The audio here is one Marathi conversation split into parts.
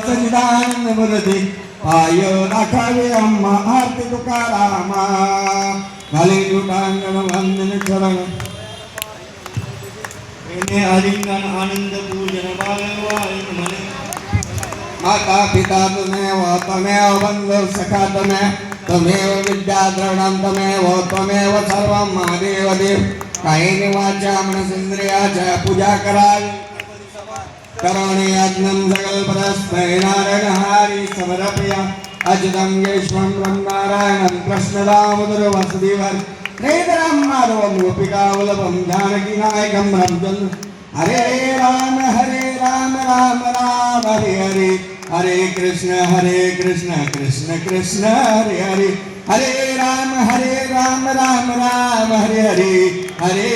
सच्चिदानंद मूर्ती पाय राखावे अम्मा आरती तुकारामा घाले जुटांगण वंदन चरण आलिंगन आनंद पूजन बालवायन मने माता पिता त्वमेव बंधु सखा त्वमेव विद्या द्रविणं त्वमेव सर्वं महादेव देव कायेन वाचा मनसेंद्रियाचा पूजा करावी करोणे यज्ञं सकलपदस्मै नारायण हरि समर्पया अच्युतं केशवं ब्रह्मनारायणं कृष्णदामोदर वासुदेवं श्रीधरं माधवं गोपिकावल्लभं जानकीनायकं रामचन्द्रं हरे राम राम राम हरे हरे हरे कृष्ण कृष्ण कृष्ण हरे हरे हरे राम राम राम हरे हरे हरे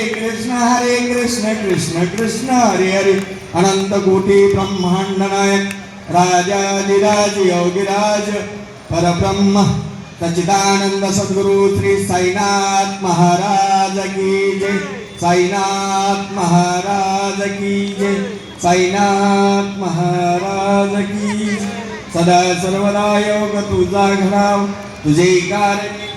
कृष्ण कृष्ण हरे हरे अनंत कोटि ब्रह्मांड नायक राजाधिराज योगिराज परब्रह्म सच्चिदानंद सद्गुरु श्री साईनाथ महाराज की जय साईनाथ महाराज की जय साईनाथ महाराज की सदा सर्वदा योग तुझा घडाव तुझे कार्य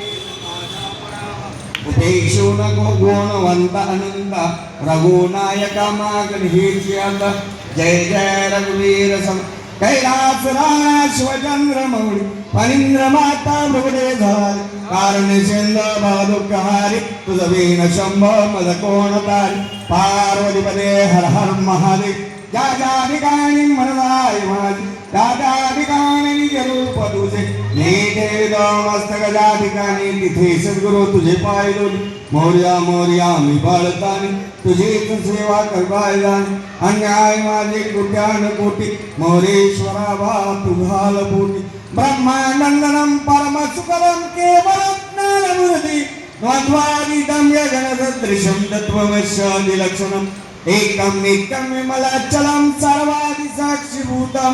उपेक्षु नको गुणवंत अनंत रघुनायका मागणीत जय जय रघुवीर सम कैलास राश्वचंद्र मौळी फणींद्र माता मृगडे झाल कारण चंद बालुकहारी तुझ वीण शंभ मद कोण तारी पार्वती पदे हर हर महादेव ज्या ज्या ठिकाणी म्हणलाय माझी त्या ठिकाणी रूप तुझे नीटे मस्तक ज्या ठिकाणी तिथे सद्गुरु तुझे पाय दोन मोर्या मोर्या मी बाळतानी तुझीच सेवा करवाय जाणे अन्याय माझे कोट्यान कोटी मोरेश्वरा बा तुझाल पोटी ब्रह्मानंदनम परमसुकरम केवलम ज्ञानमूर्ती द्वंद्वातीतं यगणसदृशं तत्त्वमस्यादिलक्षणम् एकं नित्यं विमलाचलं सर्वादि साक्षीभूतम्